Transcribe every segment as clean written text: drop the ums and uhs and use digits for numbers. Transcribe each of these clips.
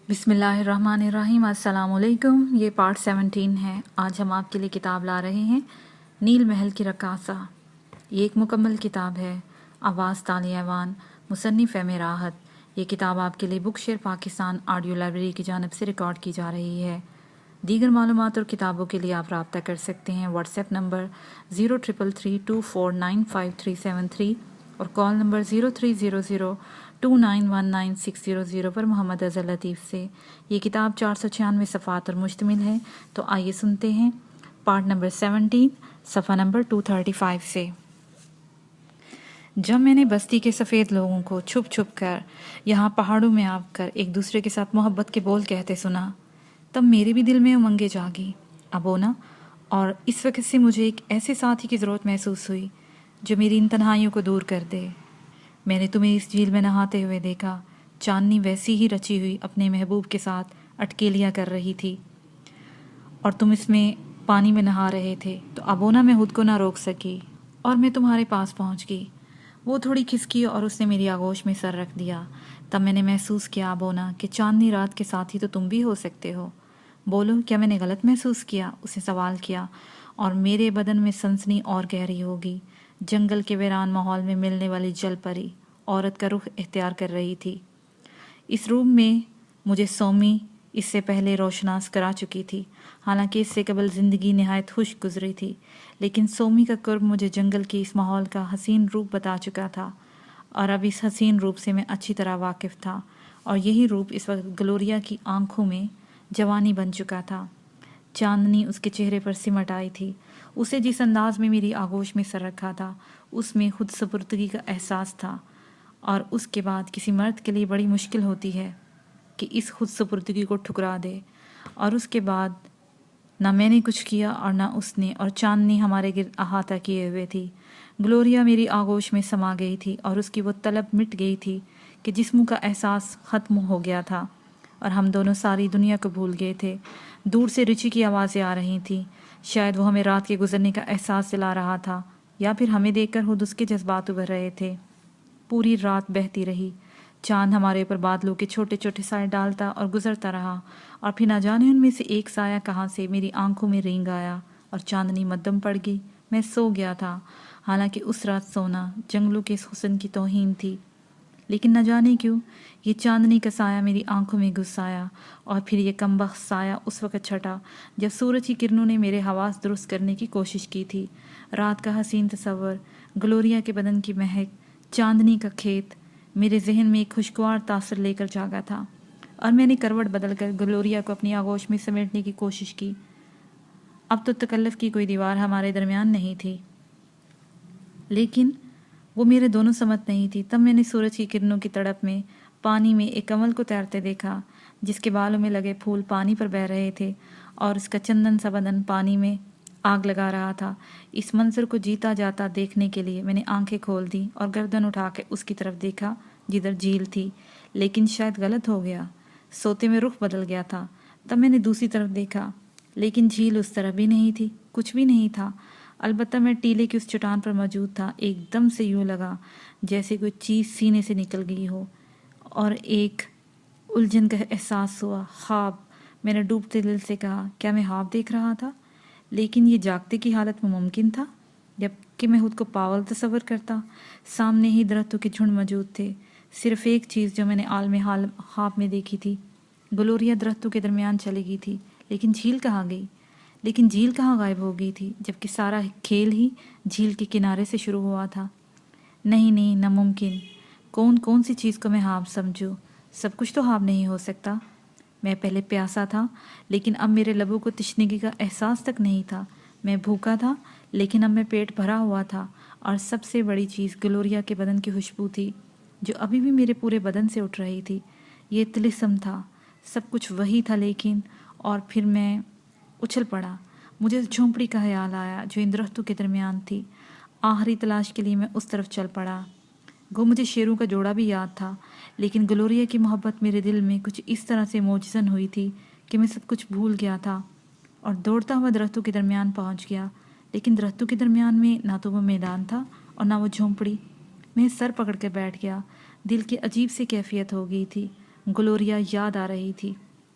بسم اللہ الرحمن الرحیم۔ السلام علیکم۔ یہ پارٹ 17 ہے۔ آج ہم آپ کے لیے کتاب لا رہے ہیں نیل محل کی رقاصہ۔ یہ ایک مکمل کتاب ہے۔ آواز تالی ایوان، مصنف ایم راحت۔ یہ کتاب آپ کے لیے بک شیئر پاکستان آڈیو لائبریری کی جانب سے ریکارڈ کی جا رہی ہے۔ دیگر معلومات اور کتابوں کے لیے آپ رابطہ کر سکتے ہیں واٹس ایپ نمبر 0333249573 اور کال نمبر 0300291960 پر محمد اظہر لطیف سے۔ یہ کتاب 496 صفحات پر مشتمل ہے۔ تو آئیے سنتے ہیں پارٹ نمبر 17 صفحہ نمبر 235 سے۔ جب میں نے بستی کے سفید لوگوں کو چھپ چھپ کر یہاں پہاڑوں میں آ کر ایک دوسرے کے ساتھ محبت کے بول کہتے سنا، تب میرے بھی دل میں امنگیں جاگی ابونا، اور اس وقت سے مجھے ایک ایسے ساتھی کی ضرورت محسوس ہوئی جو میری ان تنہائیوں کو دور کر دے۔ میں نے تمہیں اس جھیل میں نہاتے ہوئے دیکھا۔ چاندنی ویسی ہی رچی ہوئی اپنے محبوب کے ساتھ اٹکیلیاں کر رہی تھی اور تم اس میں پانی میں نہا رہے تھے، تو ابونا میں خود کو نہ روک سکی اور میں تمہارے پاس پہنچ گئی۔ وہ تھوڑی کھسکی اور اس نے میری آغوش میں سر رکھ دیا۔ تب میں نے محسوس کیا ابونا کہ چاندنی رات کے ساتھی تو تم بھی ہو سکتے ہو۔ بولو، کیا میں نے غلط محسوس کیا؟ اس نے سوال کیا، اور میرے بدن میں سنسنی اور گہری ہوگی۔ جنگل کے ویران ماحول میں ملنے والی جل پری عورت کا رخ اختیار کر رہی تھی۔ اس روم میں مجھے سومی اس سے پہلے روشناس کرا چکی تھی، حالانکہ اس سے قبل زندگی نہایت خوش گزری تھی، لیکن سومی کا قرب مجھے جنگل کے اس ماحول کا حسین روپ بتا چکا تھا، اور اب اس حسین روپ سے میں اچھی طرح واقف تھا، اور یہی روپ اس وقت گلوریا کی آنکھوں میں جوانی بن چکا تھا۔ چاندنی اس کے چہرے پر سمٹ آئی تھی۔ اسے جس انداز میں میری آغوش میں سر رکھا تھا، اس میں خود سپردگی کا احساس تھا، اور اس کے بعد کسی مرد کے لیے بڑی مشکل ہوتی ہے کہ اس خود سپردگی کو ٹھکرا دے۔ اور اس کے بعد نہ میں نے کچھ کیا اور نہ اس نے، اور چاندنی ہمارے گرد احاطہ کیے ہوئے تھی۔ گلوریا میری آغوش میں سما گئی تھی، اور اس کی وہ طلب مٹ گئی تھی کہ جسم کا احساس ختم ہو گیا تھا، اور ہم دونوں ساری دنیا کو بھول گئے تھے۔ دور سے رچی کی آوازیں آ رہی تھیں، شاید وہ ہمیں رات کے گزرنے کا احساس دلا رہا تھا، یا پھر ہمیں دیکھ کر خود اس کے جذبات ابھر رہے تھے۔ پوری رات بہتی رہی۔ چاند ہمارے اوپر بادلوں کے چھوٹے چھوٹے سائے ڈالتا اور گزرتا رہا، اور پھر نہ جانے ان میں سے ایک سایہ کہاں سے میری آنکھوں میں رینگ آیا، اور چاندنی مدھم پڑ گئی۔ میں سو گیا تھا، حالانکہ اس رات سونا جنگلوں کے اس حسن کی توہین تھی، لیکن نہ جانے کیوں یہ چاندنی کا سایہ میری آنکھوں میں گھس آیا، اور پھر یہ کمبخت سایہ اس وقت چھٹا جب سورج کی کرنوں نے میرے حواس درست کرنے کی کوشش کی تھی۔ رات کا حسین تصور، گلوریا کے بدن کی مہک، چاندنی کا کھیت میرے ذہن میں ایک خوشگوار تاثر لے کر جاگا تھا، اور میں نے کروٹ بدل کر گلوریا کو اپنی آغوش میں سمیٹنے کی کوشش کی۔ اب تو تکلف کی کوئی دیوار ہمارے درمیان نہیں تھی، لیکن وہ میرے دونوں سمت نہیں تھی۔ تب میں نے سورج کی کرنوں کی تڑپ میں پانی میں ایک کمل کو تیرتے دیکھا، جس کے بالوں میں لگے پھول پانی پر بہہ رہے تھے، اور اس کا چندن سا بدن پانی میں آگ لگا رہا تھا۔ اس منظر کو جیتا جاتا دیکھنے کے لیے میں نے آنکھیں کھول دی اور گردن اٹھا کے اس کی طرف دیکھا جدھر جھیل تھی، لیکن شاید غلط ہو گیا، سوتے میں رخ بدل گیا تھا۔ تب میں نے دوسری طرف دیکھا، لیکن جھیل اس طرح بھی نہیں تھی، کچھ بھی نہیں تھا، البتہ میں ٹیلے کی اس چٹان پر موجود تھا۔ ایک دم سے یوں لگا جیسے کوئی چیز سینے سے نکل گئی ہو، اور ایک الجھن کا احساس ہوا۔ خواب؟ میں نے ڈوبتے دل سے کہا، کیا میں خواب دیکھ رہا تھا؟ لیکن یہ جاگتے کی حالت میں ممکن تھا، جب کہ میں خود کو پاگل تصور کرتا۔ سامنے ہی درختوں کے جھنڈ موجود تھے۔ صرف ایک چیز جو میں نے عالم حال خواب میں دیکھی تھی، گلوریا درختوں کے درمیان چلی گئی تھی، لیکن جھیل کہاں گئی؟ لیکن جھیل کہاں غائب ہو گئی تھی، جبکہ سارا کھیل ہی جھیل کے کنارے سے شروع ہوا تھا؟ نہیں نہیں، ناممکن۔ کون سی چیز کو میں خواب سمجھوں؟ سب کچھ تو خواب نہیں ہو سکتا۔ میں پہلے پیاسا تھا، لیکن اب میرے لبوں کو تشنگی کا احساس تک نہیں تھا۔ میں بھوکا تھا، لیکن اب میں پیٹ بھرا ہوا تھا، اور سب سے بڑی چیز گلوریا کے بدن کی خوشبو تھی، جو ابھی بھی میرے پورے بدن سے اٹھ رہی تھی۔ یہ طلسم تھا، سب کچھ وہی تھا، لیکن اور پھر میں اچھل پڑا۔ مجھے جھونپڑی کا خیال آیا جو ان درختوں کے درمیان تھی۔ آخری تلاش کے لیے میں اس طرف چل پڑا۔ گو مجھے شیروں کا جوڑا بھی یاد تھا، لیکن گلوریا کی محبت میرے دل میں کچھ اس طرح سے موجزن ہوئی تھی کہ میں سب کچھ بھول گیا تھا، اور دوڑتا ہوا درختوں کے درمیان پہنچ گیا۔ لیکن درختوں کے درمیان میں نہ تو وہ میدان تھا اور نہ وہ جھونپڑی۔ میں سر پکڑ کر بیٹھ گیا۔ دل کی عجیب سی کیفیت ہو گئی تھی۔ گلوریا یاد آ رہی تھی۔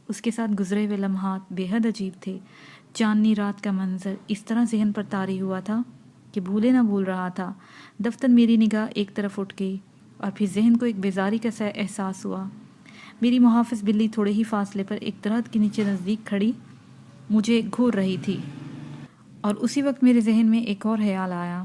اس کے ساتھ گزرے ہوئے لمحات بے حد عجیب تھے۔ چاندنی رات کا منظر اس طرح ذہن پر طاری ہوا تھا کہ بھولے نہ بھول رہا تھا۔ دفتر میری نگاہ ایک طرف اٹھ گئی اور پھر ذہن کو ایک بیزاری کا سا احساس ہوا۔ میری محافظ بلی تھوڑے ہی فاصلے پر ایک درخت کے نیچے نزدیک کھڑی مجھے گھور رہی تھی، اور اسی وقت میرے ذہن میں ایک اور خیال آیا۔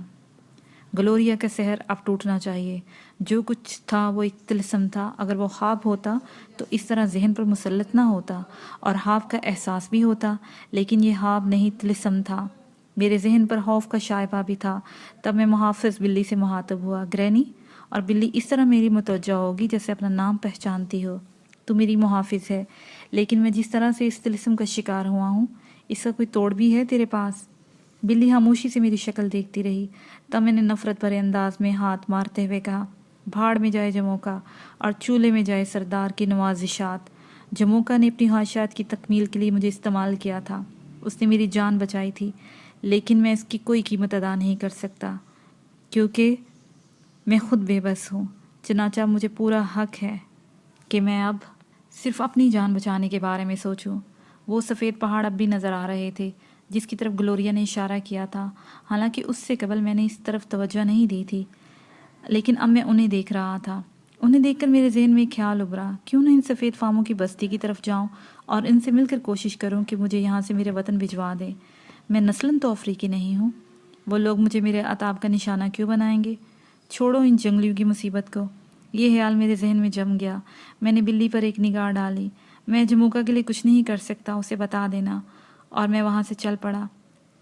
گلوریا کا سحر اب ٹوٹنا چاہیے۔ جو کچھ تھا وہ ایک طلسم تھا۔ اگر وہ خواب ہوتا تو اس طرح ذہن پر مسلط نہ ہوتا، اور خواب کا احساس بھی ہوتا، لیکن یہ خواب نہیں، طلسم تھا۔ میرے ذہن پر خوف کا شائبہ بھی تھا۔ تب میں محافظ بلی سے مخاطب ہوا، گرینی، اور بلی اس طرح میری متوجہ ہوگی جیسے اپنا نام پہچانتی ہو۔ تو میری محافظ ہے، لیکن میں جس طرح سے اس طلسم کا شکار ہوا ہوں، اس کا کوئی توڑ بھی ہے تیرے پاس؟ بلی خاموشی سے میری شکل دیکھتی رہی۔ تب میں نے نفرت بھرے انداز میں ہاتھ مارتے ہوئے کہا، بھاڑ میں جائے جموکا، اور چولہے میں جائے سردار کی نوازشات۔ جموکا نے اپنی خواہشات کی تکمیل کے لیے مجھے استعمال کیا تھا۔ اس نے میری جان بچائی تھی، لیکن میں اس کی کوئی قیمت ادا نہیں کر سکتا، کیونکہ میں خود بے بس ہوں۔ چنانچہ مجھے پورا حق ہے کہ میں اب صرف اپنی جان بچانے کے بارے میں سوچوں۔ وہ سفید پہاڑ اب بھی نظر آ رہے تھے جس کی طرف گلوریا نے اشارہ کیا تھا، حالانکہ اس سے قبل میں نے اس طرف توجہ نہیں دی تھی، لیکن اب میں انہیں دیکھ رہا تھا۔ انہیں دیکھ کر میرے ذہن میں ایک خیال ابھرا، کیوں نہ ان سفید فاموں کی بستی کی طرف جاؤں اور ان سے مل کر کوشش کروں کہ مجھے یہاں سے میرے وطن بھجوا دیں۔ میں نسلاً تو افریقی نہیں ہوں، وہ لوگ مجھے میرے عتاب کا نشانہ کیوں بنائیں گے؟ چھوڑو ان جنگلیوں کی مصیبت کو۔ یہ خیال میرے ذہن میں جم گیا۔ میں نے بلی پر ایک نگاہ ڈالی۔ میں جموکا کے لیے کچھ نہیں کر سکتا، اسے بتا دینا، اور میں وہاں سے چل پڑا۔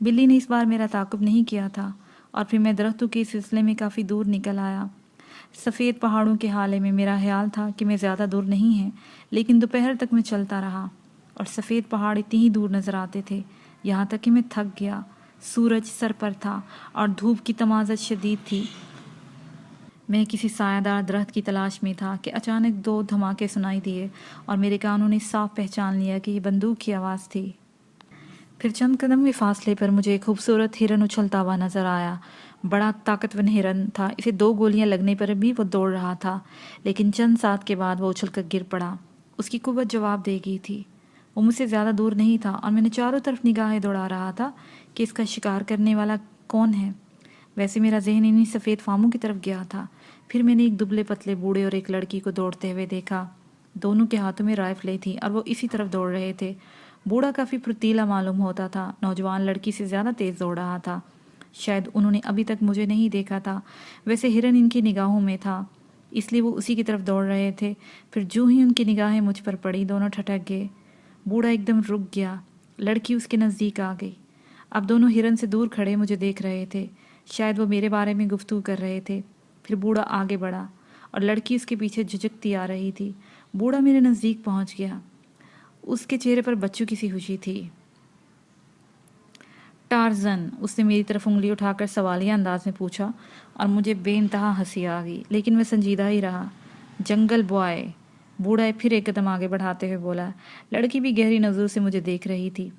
بلی نے اس بار میرا تعاقب نہیں کیا تھا، اور پھر میں درختوں کے سلسلے میں کافی دور نکل آیا۔ سفید پہاڑوں کے حالے میں میرا خیال تھا کہ میں زیادہ دور نہیں ہے، لیکن دوپہر تک میں چلتا رہا، اور سفید پہاڑ اتنی ہی دور نظر آتے تھے، یہاں تک کہ میں تھک گیا۔ سورج سر پر تھا اور دھوپ کی تمازت شدید تھی۔ میں کسی سایہ دار درخت کی تلاش میں تھا کہ اچانک 2 دھماکے سنائی دیے، اور میرے کانوں نے صاف پہچان لیا کہ یہ بندوق کی آواز تھی۔ پھر چند قدم کے فاصلے پر مجھے ایک خوبصورت ہرن اچھلتا ہوا نظر آیا۔ بڑا طاقتور ہرن تھا، اسے 2 گولیاں لگنے پر بھی وہ دوڑ رہا تھا، لیکن چند ساتھ کے بعد وہ اچھل کر گر پڑا۔ اس کی قوت جواب دے گئی تھی۔ وہ مجھ سے زیادہ دور نہیں تھا، اور میں نے چاروں طرف نگاہیں دوڑا رہا تھا کہ اس کا شکار کرنے والا کون ہے۔ ویسے میرا ذہن انہی سفید فاموں کی طرف گیا تھا۔ پھر میں نے ایک دبلے پتلے بوڑھے اور ایک لڑکی کو دوڑتے ہوئے دیکھا۔ دونوں کے ہاتھوں میں رائفلیں تھیں اور وہ اسی طرف دوڑ رہے تھے۔ بوڑھا کافی پھرتیلا معلوم ہوتا تھا، نوجوان لڑکی سے زیادہ تیز دوڑ رہا تھا۔ شاید انہوں نے ابھی تک مجھے نہیں دیکھا تھا، ویسے ہرن ان کی نگاہوں میں تھا، اس لیے وہ اسی کی طرف دوڑ رہے تھے۔ پھر جو ہی ان کی نگاہیں مجھ پر پڑی، دونوں ٹھٹک گئے۔ بوڑھا ایک دم رک گیا، لڑکی اس کے نزدیک آ گئی۔ اب دونوں ہرن سے دور کھڑے مجھے دیکھ رہے تھے، شاید وہ میرے بارے میں گفتگو کر رہے تھے۔ پھر بوڑھا آگے بڑھا اور لڑکی اس کے پیچھے جھجکتی آ رہی تھی۔ بوڑھا میرے نزدیک پہنچ گیا، اس کے چہرے پر بچوں کی سی خوشی تھی۔ ٹارزن، اس نے میری طرف انگلی اٹھا کر سوالیہ انداز میں پوچھا، اور مجھے بے انتہا ہنسی آ گئی، لیکن میں سنجیدہ ہی رہا۔ جنگل بوائے، بوڑھا پھر ایک قدم آگے بڑھاتے ہوئے بولا۔ لڑکی بھی گہری نظروں سے مجھے دیکھ رہی تھی۔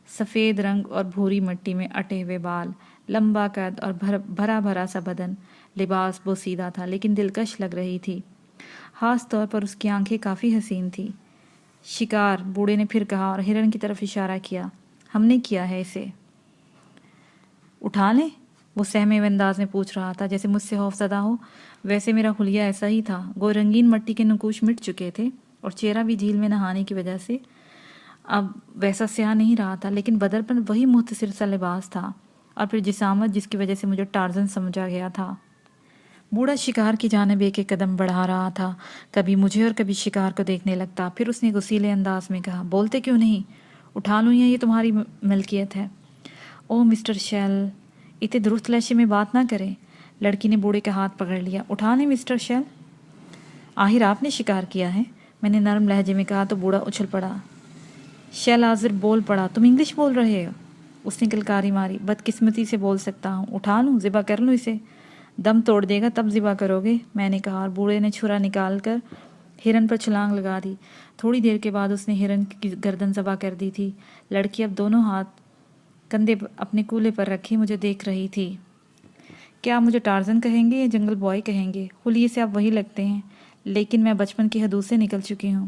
سفید رنگ اور بھوری مٹی میں اٹے ہوئے بال، لمبا قد اور بھرا بھرا سا بدن، لباس بوسیدہ تھا لیکن دلکش لگ رہی تھی، خاص طور پر اس کی آنکھیں کافی حسین تھی۔ شکار، بوڑھے نے پھر کہا اور ہرن کی طرف اشارہ کیا، ہم نے کیا ہے اسے اٹھا لیں؟ وہ سہمے ہوئے انداز میں پوچھ رہا تھا جیسے مجھ سے خوف زدہ ہو۔ ویسے میرا حلیہ ایسا ہی تھا، گو رنگین مٹی کے نقوش مٹ چکے تھے اور چہرہ بھی جھیل میں نہانے کی وجہ سے اب ویسا سیاہ نہیں رہا تھا، لیکن بدن پر وہی مختصر سا لباس تھا، اور پھر جسامت جس کی وجہ سے مجھے ٹارزن سمجھا گیا تھا۔ بوڑھا شکار کی جانب ایک ایک قدم بڑھا رہا تھا، کبھی مجھے اور کبھی شکار کو دیکھنے لگتا۔ پھر اس نے غصیلے انداز میں کہا، بولتے کیوں نہیں؟ اٹھا لوں یا یہ تمہاری ملکیت ہے؟ او مسٹر شیل، اتنے درست لہجے میں بات نہ کریں۔ لڑکی نے بوڑھے کا ہاتھ پکڑ لیا۔ اٹھا لیں مسٹر شیل؟ آخر آپ نے شکار کیا ہے، میں نے نرم لہجے میں کہا تو بوڑھا اچھل پڑا۔ شیل حاضر بول پڑا، تم انگلش بول رہے ہو؟ اس نے کلکاری ماری، بدقسمتی سے بول سکتا ہوں، اٹھا لوں، ذبح کر لوں اسے؟ دم توڑ دے گا تب ذبح کرو گے، میں نے کہا، اور بوڑھے نے چھرا نکال کر ہرن پر چھلانگ لگا دی۔ تھوڑی دیر کے بعد اس نے ہرن کی گردن ذبح کر دی تھی۔ لڑکی اب دونوں ہاتھ کندھے اپنے کولے پر رکھے مجھے دیکھ رہی تھی۔ کیا آپ مجھے ٹارزن کہیں گے یا جنگل بوائے کہیں گے؟ خلیے سے آپ وہی لگتے ہیں، لیکن میں بچپن کی حدود سے نکل چکی ہوں۔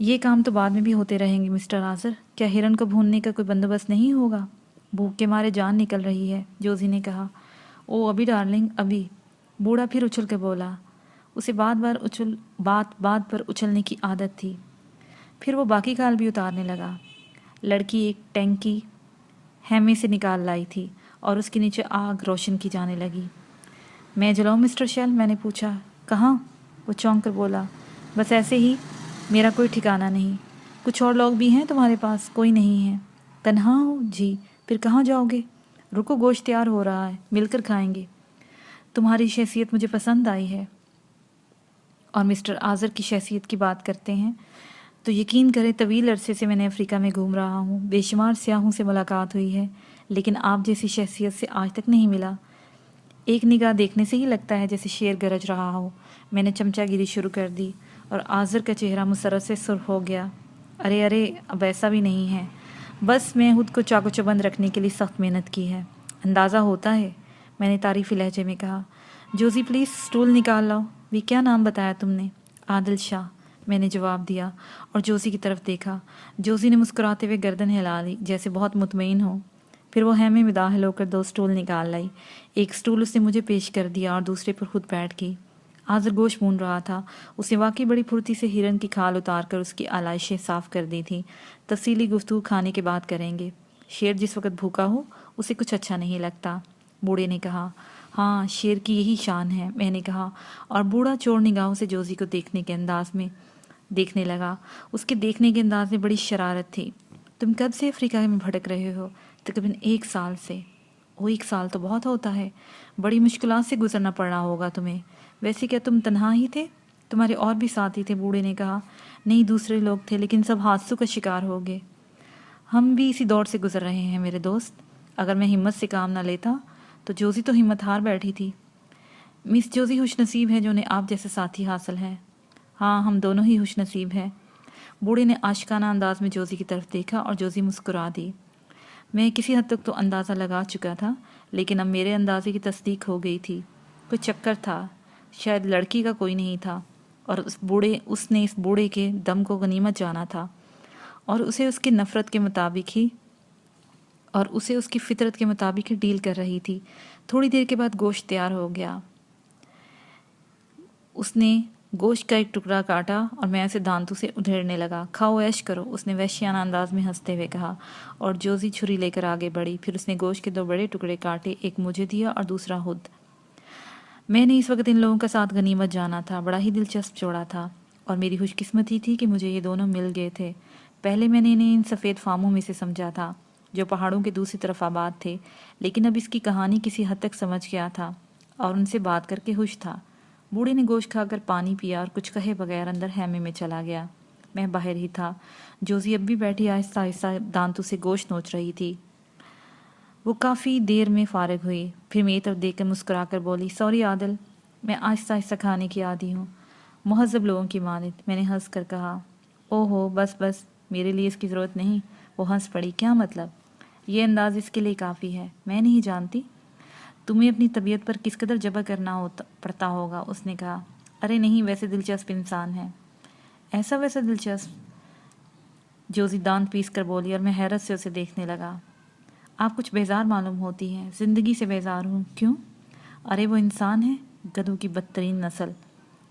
یہ کام تو بعد میں بھی ہوتے رہیں گے مسٹر آزر، کیا ہرن کو بھوننے کا کوئی بندوبست نہیں ہوگا؟ بھوک کے مارے جان نکل رہی ہے، جوزی نے کہا۔ او ابھی ڈارلنگ ابھی، بوڑھا پھر اچھل کے بولا۔ اسے بات پر اچھلنے کی عادت تھی۔ پھر وہ باقی کال بھی اتارنے لگا۔ لڑکی ایک ٹینکی ہیمے سے نکال لائی تھی اور اس کے نیچے آگ روشن کی جانے لگی۔ میں جلاؤں مسٹر شیل؟ میں نے پوچھا۔ کہاں؟ وہ چونک کر بولا۔ بس ایسے ہی، میرا کوئی ٹھکانہ نہیں۔ کچھ اور لوگ بھی ہیں تمہارے پاس؟ کوئی نہیں ہے۔ تنہا ہو؟ جی۔ پھر کہاں جاؤ گے؟ رکو، گوشت تیار ہو رہا ہے، مل کر کھائیں گے۔ تمہاری شخصیت مجھے پسند آئی ہے، اور مسٹر آزر کی شخصیت کی بات کرتے ہیں تو یقین کریں طویل عرصے سے میں نے افریقہ میں گھوم رہا ہوں، بے شمار سیاحوں سے ملاقات ہوئی ہے، لیکن آپ جیسی شخصیت سے آج تک نہیں ملا۔ ایک نگاہ دیکھنے سے ہی لگتا ہے جیسے شیر گرج رہا ہو۔ میں نے چمچہ گیری شروع کر دی اور آزر کا چہرہ مسرت سے سرخ ہو گیا۔ ارے اب ایسا بھی نہیں ہے، بس میں خود کو چاقو چبند رکھنے کے لیے سخت محنت کی ہے۔ اندازہ ہوتا ہے، میں نے تعریفی لہجے میں کہا۔ جوزی پلیز سٹول نکال لاؤ۔ بھی کیا نام بتایا تم نے؟ عادل شاہ، میں نے جواب دیا اور جوزی کی طرف دیکھا۔ جوزی نے مسکراتے ہوئے گردن ہلا لی جیسے بہت مطمئن ہو۔ پھر وہ ہیمے میں داخل ہو کر 2 سٹول نکال لائی۔ ایک سٹول اس نے مجھے پیش کر دیا اور دوسرے پر خود بیٹھ گئی۔ آزر گوشت بھون رہا تھا۔ اس نے واقعی بڑی پھرتی سے ہرن کی کھال اتار کر اس کی آلائشیں صاف کر دی تھیں۔ تفصیلی گفتگو کھانے کے بعد کریں گے۔ شیر جس وقت بھوکا ہو اسے کچھ اچھا نہیں لگتا، بوڑھے نے کہا۔ ہاں، شیر کی یہی شان ہے، میں نے کہا، اور بوڑھا چور نگاہوں سے جوزی کو دیکھنے لگا۔ اس کے دیکھنے کے انداز میں بڑی شرارت تھی۔ تم کب سے افریقہ میں بھٹک رہے ہو؟ تقریباً 1 سال سے۔ 1 سال تو بہت ہوتا ہے، بڑی مشکلات سے گزرنا پڑ رہا ہوگا تمہیں۔ ویسے کیا تم تنہا ہی تھے؟ تمہارے اور بھی ساتھی تھے، بوڑھے نے کہا۔ نہیں، دوسرے لوگ تھے، لیکن سب حادثوں کا شکار ہو گئے۔ ہم بھی اسی دور سے گزر رہے ہیں میرے دوست۔ اگر میں ہمت سے کام نہ لیتا تو جوزی تو ہمت ہار بیٹھی تھی۔ مس جوزی خوش نصیب ہے جو انہیں آپ جیسے ساتھی حاصل ہے۔ ہاں، ہم دونوں ہی خوش نصیب ہیں۔ بوڑھے نے عاشقانہ انداز میں جوزی کی طرف دیکھا اور جوزی مسکرا دی۔ میں کسی حد تک تو اندازہ لگا چکا تھا، لیکن اب میرے اندازے کی تصدیق ہو گئی تھی۔ کوئی چکر تھا، شاید لڑکی کا کوئی نہیں تھا، اور اس نے اس بوڑھے کے دم کو غنیمت جانا تھا، اور اسے اس کی نفرت کے مطابق ہی اور اسے اس کی فطرت کے مطابق ہی ڈیل کر رہی تھی۔ تھوڑی دیر کے بعد گوشت تیار ہو گیا۔ اس نے گوشت کا ایک ٹکڑا کاٹا اور میں اسے دانتوں سے ادھیڑنے لگا۔ کھاؤ، عیش کرو، اس نے وحشیانہ انداز میں ہنستے ہوئے کہا، اور جوزی چھری لے کر آگے بڑھی۔ پھر اس نے گوشت کے 2 بڑے ٹکڑے کاٹے، ایک مجھے دیا اور دوسرا خود۔ میں نے اس وقت ان لوگوں کا ساتھ غنیمت جانا تھا، بڑا ہی دلچسپ جوڑا تھا، اور میری خوش قسمتی تھی کہ مجھے یہ دونوں مل گئے تھے۔ پہلے میں نے انہیں ان سفید فاموں میں سے سمجھا تھا جو پہاڑوں کے دوسری طرف آباد تھے، لیکن اب اس کی کہانی کسی حد تک سمجھ گیا تھا اور ان سے بات کر کے خوش تھا۔ بوڑھے نے گوشت کھا کر پانی پیا اور کچھ کہے بغیر اندر خیمے میں چلا گیا۔ میں باہر ہی تھا۔ جوزی اب بھی بیٹھی آہستہ آہستہ دانتوں سے گوشت نوچ رہی تھی۔ وہ کافی دیر میں فارغ ہوئی، پھر میری طرف دیکھ کر مسکرا کر بولی، سوری عادل، میں آہستہ آہستہ کھانے کی عادی ہوں، مہذب لوگوں کی مانند۔ میں نے ہنس کر کہا، او ہو، بس، میرے لیے اس کی ضرورت نہیں۔ وہ ہنس پڑی۔ کیا مطلب؟ یہ انداز اس کے لیے کافی ہے۔ میں نہیں جانتی تمہیں اپنی طبیعت پر کس قدر جبر کرنا پڑتا ہوگا، اس نے کہا۔ ارے نہیں، ویسے دلچسپ انسان ہے۔ ایسا ویسا دلچسپ؟ جوزی دانت پیس کر بولی، اور میں حیرت سے اسے دیکھنے لگا۔ آپ کچھ بیزار معلوم ہوتی ہیں۔ زندگی سے بیزار ہوں۔ کیوں؟ ارے وہ انسان ہے، گدھوں کی بدترین نسل،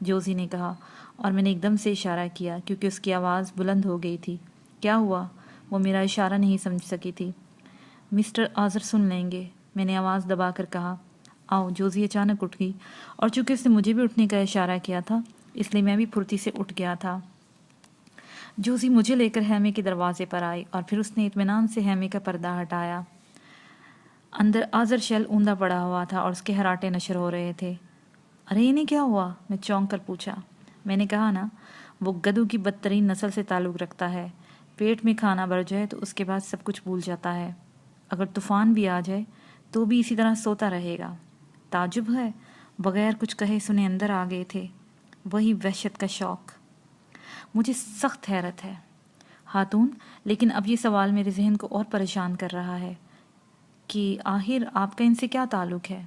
جوزی نے کہا، اور میں نے ایک دم سے اشارہ کیا کیونکہ اس کی آواز بلند ہو گئی تھی۔ کیا ہوا؟ وہ میرا اشارہ نہیں سمجھ سکی تھی۔ مسٹر آزر سن لیں گے، میں نے آواز دبا کر کہا۔ آؤ، جوزی اچانک اٹھ گئی، اور چونکہ اس نے مجھے بھی اٹھنے کا اشارہ کیا تھا اس لیے میں بھی پھرتی سے اٹھ گیا تھا۔ جوزی مجھے لے کر خیمے کے دروازے پر آئی اور پھر اس نے اطمینان سے خیمے کا پردہ ہٹایا۔ اندر آزر شیل اوندا پڑا ہوا تھا اور اس کے ہراٹے نشر ہو رہے تھے۔ ارے انہیں کیا ہوا؟ میں چونک کر پوچھا۔ میں نے کہا نا، وہ گدھوں کی بدترین نسل سے تعلق رکھتا ہے۔ پیٹ میں کھانا بھر جائے تو اس کے بعد سب کچھ بھول جاتا ہے۔ اگر طوفان بھی آ جائے تو بھی اسی طرح سوتا رہے گا۔ تعجب ہے، بغیر کچھ کہے سنے اندر آ گئے تھے۔ وہی وحشت کا شوق۔ مجھے سخت حیرت ہے خاتون، لیکن اب یہ سوال میرے ذہن کو اور پریشان کر رہا ہے کہ آخر آپ کا ان سے کیا تعلق ہے؟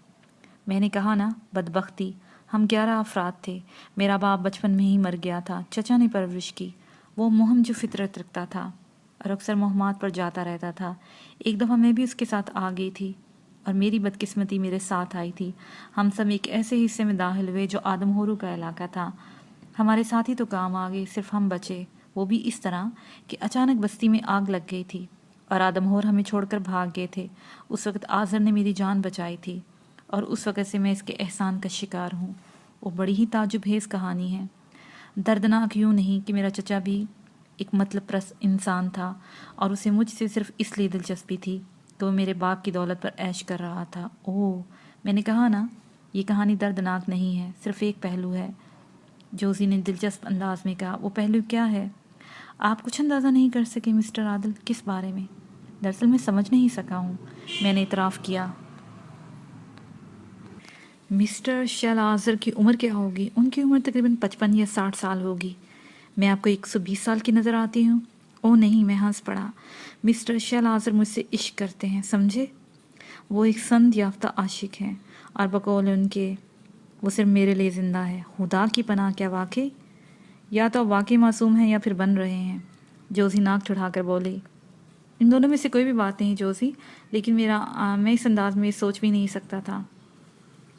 میں نے کہا نا، بدبختی، ہم 11 افراد تھے۔ میرا باپ بچپن میں ہی مر گیا تھا، چچا نے پرورش کی۔ وہ مہم جو فطرت رکھتا تھا اور اکثر مہمات پر جاتا رہتا تھا۔ ایک دفعہ میں بھی اس کے ساتھ آ گئی تھی اور میری بدقسمتی میرے ساتھ آئی تھی۔ ہم سب ایک ایسے حصے میں داخل ہوئے جو آدم ہورو کا علاقہ تھا۔ ہمارے ساتھی تو کام آ گئے، صرف ہم بچے، وہ بھی اس طرح کہ اچانک بستی میں آگ لگ گئی تھی اور آدم ہور ہمیں چھوڑ کر بھاگ گئے تھے۔ اس وقت آذر نے میری جان بچائی تھی اور اس وقت سے میں اس کے احسان کا شکار ہوں۔ وہ بڑی ہی تعجب خیز کہانی ہے، دردناک یوں نہیں کہ میرا چچا بھی ایک مطلب پرست انسان تھا اور اسے مجھ سے صرف اس لیے دلچسپی تھی کہ وہ میرے باپ کی دولت پر عیش کر رہا تھا۔ اوہ، میں نے کہا نا، یہ کہانی دردناک نہیں ہے، صرف ایک پہلو ہے۔ جوزی نے دلچسپ انداز میں کہا۔ وہ پہلو کیا ہے؟ آپ کچھ اندازہ نہیں کر سکے مسٹر عادل؟ کس بارے میں؟ دراصل میں سمجھ نہیں سکا ہوں، میں نے اعتراف کیا۔ مسٹر شیل آذر کی عمر کیا ہوگی؟ ان کی عمر تقریباً 55 یا 60 سال ہوگی۔ میں آپ کو 120 سال کی نظر آتی ہوں؟ اوہ نہیں، میں ہنس پڑا۔ مسٹر شیل آذر مجھ سے عشق کرتے ہیں، سمجھے؟ وہ ایک سند یافتہ عاشق ہیں اور بقول ان کے وہ صرف میرے لیے زندہ ہے۔ خدا کی پناہ، کیا واقعی؟ یا تو واقعی معصوم ہیں یا پھر بن رہے ہیں۔ جوزی ناک چڑھا کر بولی۔ ان دونوں میں سے کوئی بھی بات نہیں جوزی، لیکن میں اس انداز میں سوچ بھی نہیں سکتا تھا،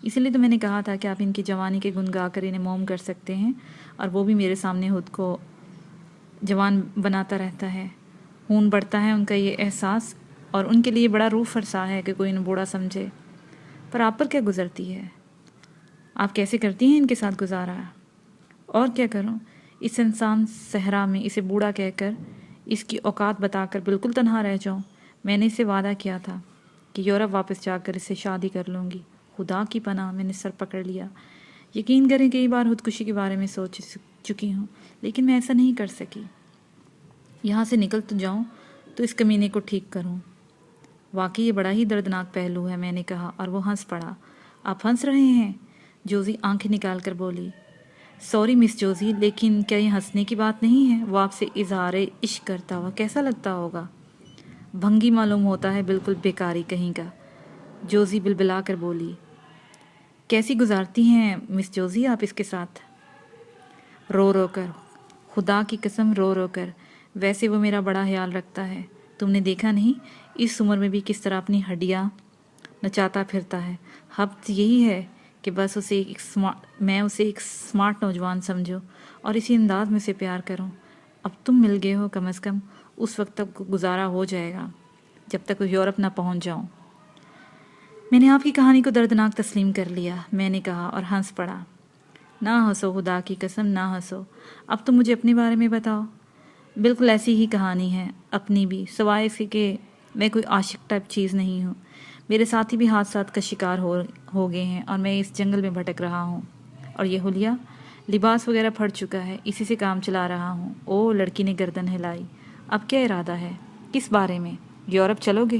اسی لیے تو میں نے کہا تھا کہ آپ ان کی جوانی کے گن گا کر انہیں موم کر سکتے ہیں، اور وہ بھی میرے سامنے خود کو جوان بناتا رہتا ہے۔ خون بڑھتا ہے ان کا یہ احساس، اور ان کے لیے بڑا روح فرسا ہے کہ کوئی انہیں بوڑھا سمجھے۔ پر آپ پر کیا گزرتی ہے؟ آپ کیسے کرتی ہیں ان کے ساتھ گزارا؟ اور کیا کروں؟ اس انسان صحرا میں اسے بوڑھا کہہ کر، اس کی اوقات بتا کر بالکل تنہا رہ جاؤں؟ میں نے اسے وعدہ کیا تھا کہ یورپ واپس جا کر اس سے شادی کر لوں گی۔ خدا کی پناہ، میں نے سر پکڑ لیا۔ یقین کریں کئی بار خودکشی کے بارے میں سوچ چکی ہوں، لیکن میں ایسا نہیں کر سکی۔ یہاں سے نکل تو جاؤں تو اس کمینے کو ٹھیک کروں۔ واقعی یہ بڑا ہی دردناک پہلو ہے، میں نے کہا، اور وہ ہنس پڑا۔ آپ ہنس رہے ہیں؟ جوزی آنکھیں نکال کر بولی۔ سوری مس جوزی، لیکن کیا یہ ہنسنے کی بات نہیں ہے؟ وہ آپ سے اظہار عشق کرتا ہوا کیسا لگتا ہوگا؟ بھنگی معلوم ہوتا ہے، بالکل بیکاری کہیں کا۔ جوزی بلبلا کر بولی۔ کیسی گزارتی ہیں مس جوزی آپ اس کے ساتھ؟ رو رو کر، خدا کی قسم رو رو کر۔ ویسے وہ میرا بڑا خیال رکھتا ہے، تم نے دیکھا نہیں اس عمر میں بھی کس طرح اپنی ہڈیاں نچاتا پھرتا ہے۔ حق یہی ہے کہ بس میں اسے ایک سمارٹ نوجوان سمجھوں اور اسی انداز میں اسے پیار کروں۔ اب تم مل گئے ہو، کم از کم اس وقت تک گزارا ہو جائے گا جب تک یورپ نہ پہنچ جاؤں۔ میں نے آپ کی کہانی کو دردناک تسلیم کر لیا، میں نے کہا، اور ہنس پڑا۔ نہ ہنسو، خدا کی قسم نہ ہنسو۔ اب تو مجھے اپنے بارے میں بتاؤ۔ بالکل ایسی ہی کہانی ہے اپنی بھی، سوائے اس کہ میں کوئی عاشق ٹائپ چیز نہیں ہوں۔ میرے ساتھی بھی حادثات کا شکار ہو گئے ہیں اور میں اس جنگل میں بھٹک رہا ہوں، اور یہ حلیہ لباس وغیرہ پھٹ چکا ہے، اسی سے کام چلا رہا ہوں۔ او، لڑکی نے گردن ہلائی۔ اب کیا ارادہ ہے؟ کس بارے میں؟ یورپ چلو گے؟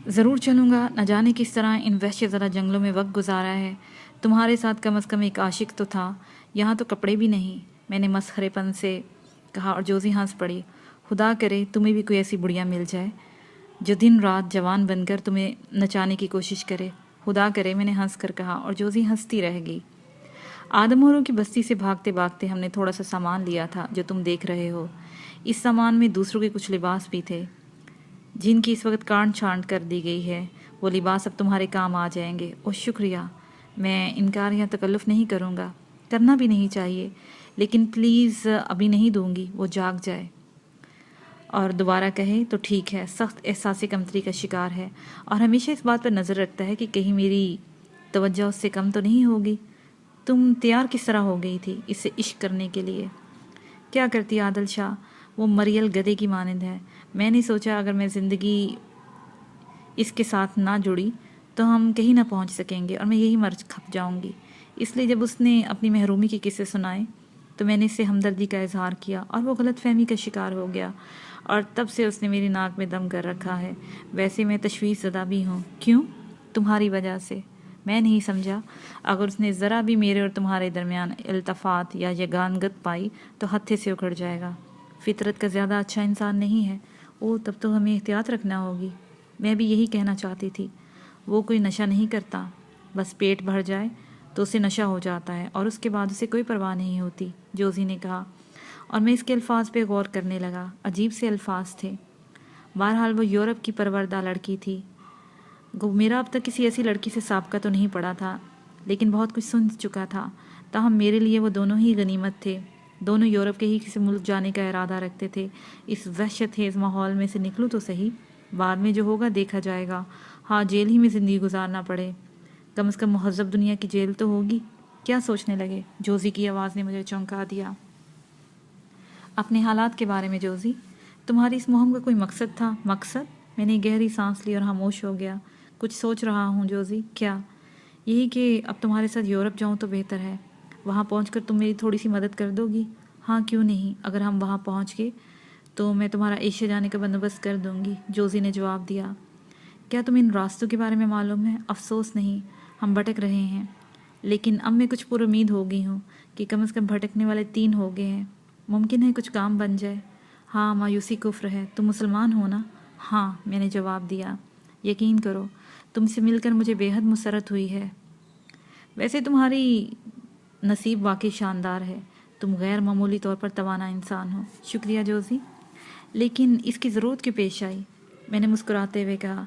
ضرور چلوں گا، نہ جانے کس طرح ان وحش زدہ جنگلوں میں وقت گزارا ہے۔ تمہارے ساتھ کم از کم ایک عاشق تو تھا، یہاں تو کپڑے بھی نہیں، میں نے مسخرے پن سے کہا، اور جوزی ہنس پڑی۔ خدا کرے تمہیں بھی کوئی ایسی بڑھیا مل جائے جو دن رات جوان بن کر تمہیں نچانے کی کوشش کرے۔ خدا کرے، میں نے ہنس کر کہا، اور جوزی ہنستی رہ گئی۔ آدموروں کی بستی سے بھاگتے بھاگتے ہم نے تھوڑا سا سامان لیا تھا جو تم دیکھ رہے ہو۔ اس سامان میں دوسروں کے کچھ لباس بھی تھے جن کی اس وقت کاٹ چھانٹ کر دی گئی ہے۔ وہ لباس اب تمہارے کام آ جائیں گے۔ اور شکریہ، میں انکار یا تکلف نہیں کروں گا، کرنا بھی نہیں چاہیے، لیکن پلیز ابھی نہیں دوں گی، وہ جاگ جائے اور دوبارہ کہے تو ٹھیک ہے۔ سخت احساس کمتری کا شکار ہے اور ہمیشہ اس بات پر نظر رکھتا ہے کہ کہیں میری توجہ اس سے کم تو نہیں ہوگی۔ تم تیار کس طرح ہو گئی تھی اس سے عشق کرنے کے لیے؟ کیا کرتی عادل شاہ، وہ مریل گدھے کی مانند ہے۔ میں نے سوچا اگر میں زندگی اس کے ساتھ نہ جڑی تو ہم کہیں نہ پہنچ سکیں گے اور میں یہی مر کھپ جاؤں گی۔ اس لیے جب اس نے اپنی محرومی کے قصے سنائے تو میں نے اس سے ہمدردی کا اظہار کیا اور وہ غلط فہمی کا شکار ہو گیا، اور تب سے اس نے میری ناک میں دم کر رکھا ہے۔ ویسے میں تشویش زدہ بھی ہوں۔ کیوں؟ تمہاری وجہ سے۔ میں نہیں سمجھا۔ اگر اس نے ذرا بھی میرے اور تمہارے درمیان التفات یا یگانگت پائی تو ہتھے سے اکھڑ جائے گا۔ فطرت کا زیادہ اچھا انسان نہیں ہے۔ او، تب تو ہمیں احتیاط رکھنا ہوگی۔ میں بھی یہی کہنا چاہتی تھی۔ وہ کوئی نشہ نہیں کرتا، بس پیٹ بھر جائے تو اسے نشہ ہو جاتا ہے اور اس کے بعد اسے کوئی پرواہ نہیں ہوتی، جوزی نے کہا، اور میں اس کے الفاظ پہ غور کرنے لگا۔ عجیب سے الفاظ تھے۔ بہرحال وہ یورپ کی پروردہ لڑکی تھی۔ میرا اب تک کسی ایسی لڑکی سے سابقہ تو نہیں پڑا تھا، لیکن بہت کچھ سن چکا تھا۔ تاہم میرے لیے وہ دونوں ہی غنیمت تھے۔ دونوں یورپ کے ہی کسی ملک جانے کا ارادہ رکھتے تھے۔ اس وحشت خیز ماحول میں سے نکلوں تو صحیح، بعد میں جو ہوگا دیکھا جائے گا۔ ہاں، جیل ہی میں زندگی گزارنا پڑے، کم از کم مہذب دنیا کی جیل تو ہوگی۔ کیا سوچنے لگے؟ جوزی کی آواز نے مجھے چونکا دیا۔ اپنے حالات کے بارے میں جوزی، تمہاری اس مہم کا کوئی مقصد تھا؟ مقصد؟ میں نے گہری سانس لی اور خاموش ہو گیا۔ کچھ سوچ رہا ہوں جوزی۔ کیا؟ یہی کہ اب تمہارے ساتھ یورپ جاؤں تو بہتر ہے۔ وہاں پہنچ کر تم میری تھوڑی سی مدد کر دو گی؟ ہاں، کیوں نہیں۔ اگر ہم وہاں پہنچ گئے تو میں تمہارا ایشیا جانے کا بندوبست کر دوں گی، جوزی نے جواب دیا۔ کیا تمہیں ان راستوں کے بارے میں معلوم ہے؟ افسوس نہیں، ہم بھٹک رہے ہیں، لیکن اب میں کچھ پر امید ہو گئی ہوں کہ کم از کم بھٹکنے والے 3 ہو گئے ہیں۔ ممکن ہے کچھ کام بن جائے۔ ہاں، مایوسی کفر ہے۔ تم مسلمان ہو نا؟ ہاں، میں نے جواب دیا۔ یقین کرو، تم سے مل کر مجھے بے حد مسرت ہوئی ہے۔ ویسے تمہاری نصیب واقعی شاندار ہے، تم غیر معمولی طور پر توانا انسان ہو۔ شکریہ جوزی، لیکن اس کی ضرورت کیوں پیش آئی؟ میں نے مسکراتے ہوئے کہا۔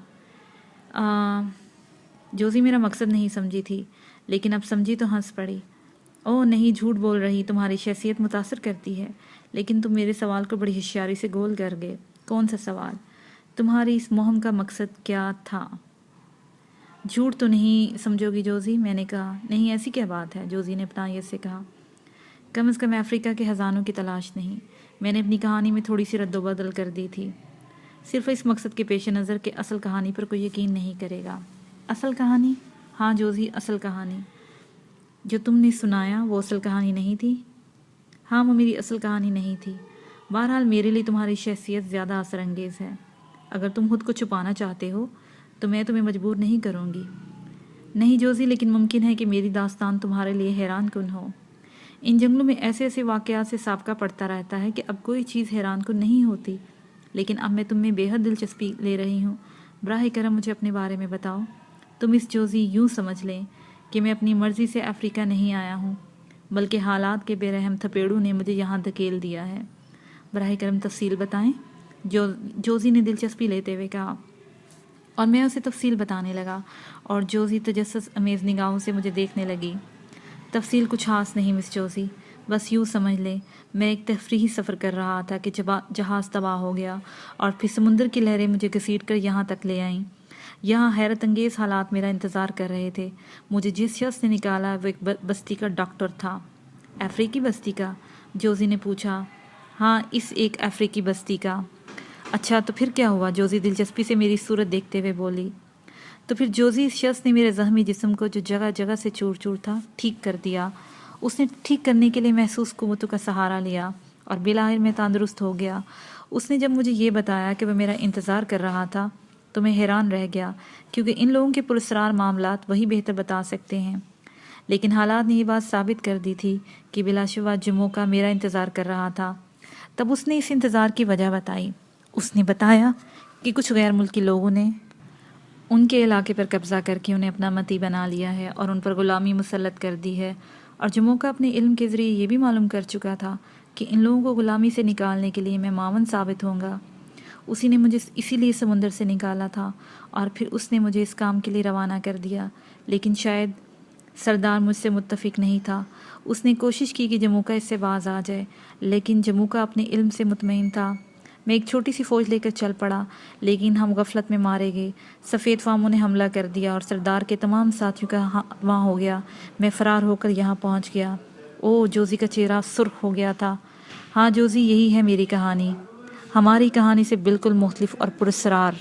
جوزی میرا مقصد نہیں سمجھی تھی، لیکن اب سمجھی تو ہنس پڑی۔ اوہ نہیں، جھوٹ بول رہی، تمہاری شخصیت متاثر کرتی ہے۔ لیکن تم میرے سوال کو بڑی ہوشیاری سے گول کر گئے۔ کون سا سوال؟ تمہاری اس مہم کا مقصد کیا تھا؟ جھوٹ تو نہیں سمجھو گی جوزی، میں نے کہا۔ نہیں، ایسی کیا بات ہے؟ جوزی نے اپنائیت سے کہا۔ کم از کم افریقہ کے خزانوں کی تلاش نہیں۔ میں نے اپنی کہانی میں تھوڑی سی رد و بدل کر دی تھی، صرف اس مقصد کے پیش نظر کہ اصل کہانی پر کوئی یقین نہیں کرے گا۔ اصل کہانی؟ ہاں جوزی، اصل کہانی جو تم نے سنایا وہ اصل کہانی نہیں تھی؟ ہاں، وہ میری اصل کہانی نہیں تھی۔ بہرحال میرے لیے تمہاری شخصیت زیادہ اثر انگیز ہے۔ اگر تم خود کو چھپانا چاہتے ہو تو میں تمہیں مجبور نہیں کروں گی۔ نہیں جوزی، لیکن ممکن ہے کہ میری داستان تمہارے لیے حیران کن ہو۔ ان جنگلوں میں ایسے ایسے واقعات سے سابقہ پڑتا رہتا ہے کہ اب کوئی چیز حیران کن نہیں ہوتی، لیکن اب میں تم میں بے حد دلچسپی لے رہی ہوں۔ براہ کرم مجھے اپنے بارے میں بتاؤ۔ تم اس جوزی یوں سمجھ لیں کہ میں اپنی مرضی سے افریقہ نہیں آیا ہوں، بلکہ حالات کے بے رحم تھپیڑوں نے مجھے یہاں دھکیل دیا ہے۔ براہ کرم تفصیل بتائیں، جوزی نے دلچسپی لیتے ہوئے کہا، اور میں اسے تفصیل بتانے لگا اور جوزی تجسس امیز نگاہوں سے مجھے دیکھنے لگی۔ تفصیل کچھ خاص نہیں مس جوزی، بس یوں سمجھ لیں میں ایک تفریحی سفر کر رہا تھا کہ جہاز تباہ ہو گیا اور پھر سمندر کی لہریں مجھے گھسیٹ کر یہاں تک لے آئیں۔ یہاں حیرت انگیز حالات میرا انتظار کر رہے تھے۔ مجھے جس شخص نے نکالا وہ ایک بستی کا ڈاکٹر تھا۔ افریقی بستی کا؟ جوزی نے پوچھا۔ ہاں، اس ایک افریقی بستی کا۔ اچھا، تو پھر کیا ہوا؟ جوزی دلچسپی سے میری صورت دیکھتے ہوئے بولی۔ تو پھر جوزی، اس شخص نے میرے زخمی جسم کو جو جگہ جگہ سے چور چور تھا ٹھیک کر دیا۔ اس نے ٹھیک کرنے کے لیے محسوس قوتوں کا سہارا لیا اور بالآخر میں تندرست ہو گیا۔ اس نے جب مجھے یہ بتایا کہ وہ میرا انتظار کر رہا تھا تو میں حیران رہ گیا، کیونکہ ان لوگوں کے پراسرار معاملات وہی بہتر بتا سکتے ہیں۔ لیکن حالات نے یہ بات ثابت کر دی تھی کہ بلا شبہ جموں کا میرا انتظار کر رہا تھا۔ تب اس نے اس انتظار کی وجہ بتائی۔ اس نے بتایا کہ کچھ غیر ملکی لوگوں نے ان کے علاقے پر قبضہ کر کے انہیں اپنا متی بنا لیا ہے اور ان پر غلامی مسلط کر دی ہے، اور جموں کا اپنے علم کے ذریعے یہ بھی معلوم کر چکا تھا کہ ان لوگوں کو غلامی سے نکالنے کے لیے میں معاون ثابت ہوں گا۔ اسی نے مجھے اسی لیے سمندر سے نکالا تھا اور پھر اس نے مجھے اس کام کے لیے روانہ کر دیا، لیکن شاید سردار مجھ سے متفق نہیں تھا۔ اس نے کوشش کی کہ جموں کا اس سے باز آ جائے، لیکن جموں کا اپنے علم سے مطمئن تھا۔ میں ایک چھوٹی سی فوج لے کر چل پڑا، لیکن ہم غفلت میں مارے گئے۔ سفید فاموں نے حملہ کر دیا اور سردار کے تمام ساتھیوں کا وہاں ہو گیا۔ میں فرار ہو کر یہاں پہنچ گیا۔ اوہ، جوزی کا چہرہ سرخ ہو گیا تھا۔ ہاں جوزی، یہی ہے میری کہانی، ہماری کہانی سے بالکل مختلف اور پراسرار۔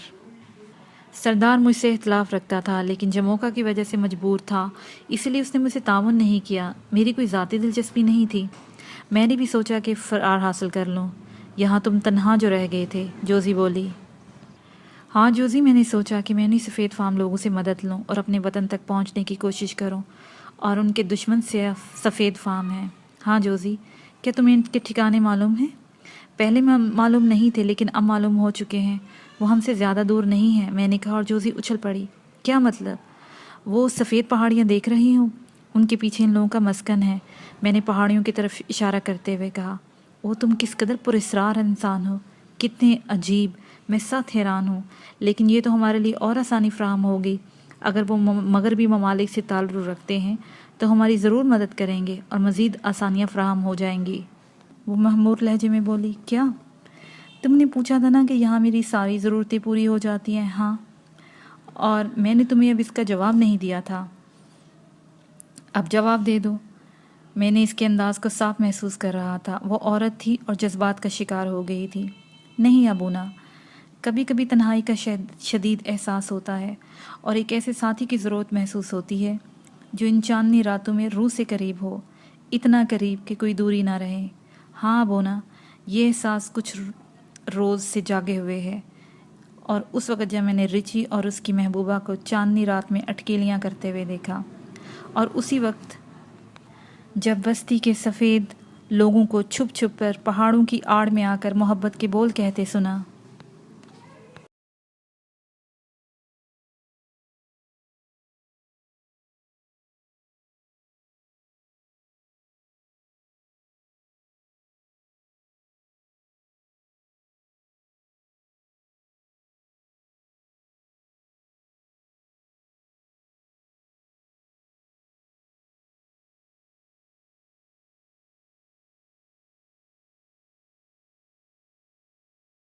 سردار مجھ سے اختلاف رکھتا تھا، لیکن جموکا کی وجہ سے مجبور تھا، اس لیے اس نے مجھ سے تعاون نہیں کیا۔ میری کوئی ذاتی دلچسپی نہیں تھی۔ میں نے بھی سوچا کہ فرار حاصل کر لوں۔ یہاں تم تنہا جو رہ گئے تھے، جوزی بولی۔ ہاں جوزی، میں نے سوچا کہ میں انہیں سفید فام لوگوں سے مدد لوں اور اپنے وطن تک پہنچنے کی کوشش کروں، اور ان کے دشمن سفید فام ہیں۔ ہاں جوزی، کیا تمہیں ان کے ٹھکانے معلوم ہیں؟ پہلے معلوم نہیں تھے، لیکن اب معلوم ہو چکے ہیں۔ وہ ہم سے زیادہ دور نہیں ہیں، میں نے کہا، اور جوزی اچھل پڑی۔ کیا مطلب؟ وہ سفید پہاڑیاں دیکھ رہی ہوں، ان کے پیچھے ان لوگوں کا مسکن ہے، میں نے پہاڑیوں کی طرف اشارہ کرتے ہوئے کہا۔ وہ تم کس قدر پراسرار انسان ہو، کتنے عجیب، میں سخت حیران ہوں۔ لیکن یہ تو ہمارے لیے اور آسانی فراہم ہوگی۔ اگر وہ مغربی ممالک سے تعلق رکھتے ہیں تو ہماری ضرور مدد کریں گے اور مزید آسانیاں فراہم ہو جائیں گی۔ وہ مہمور لہجے میں بولی، کیا؟ تم نے پوچھا تھا نا کہ یہاں میری ساری ضرورتیں پوری ہو جاتی ہیں؟ ہاں، اور میں نے تمہیں اب اس کا جواب نہیں دیا تھا، اب جواب دے دو۔ میں نے اس کے انداز کو صاف محسوس کر رہا تھا۔ وہ عورت تھی اور جذبات کا شکار ہو گئی تھی۔ نہیں ابونا، کبھی کبھی تنہائی کا شدید احساس ہوتا ہے اور ایک ایسے ساتھی کی ضرورت محسوس ہوتی ہے جو ان چاندنی راتوں میں روح سے قریب ہو، اتنا قریب کہ کوئی دوری نہ رہے۔ ہاں ابونا، یہ احساس کچھ روز سے جاگے ہوئے ہے، اور اس وقت جب میں نے رچی اور اس کی محبوبہ کو چاندنی رات میں اٹکیلیاں کرتے ہوئے دیکھا، اور اسی وقت جب بستی کے سفید لوگوں کو چھپ چھپ کر پہاڑوں کی آڑ میں آ کر محبت کے بول کہتے سنا۔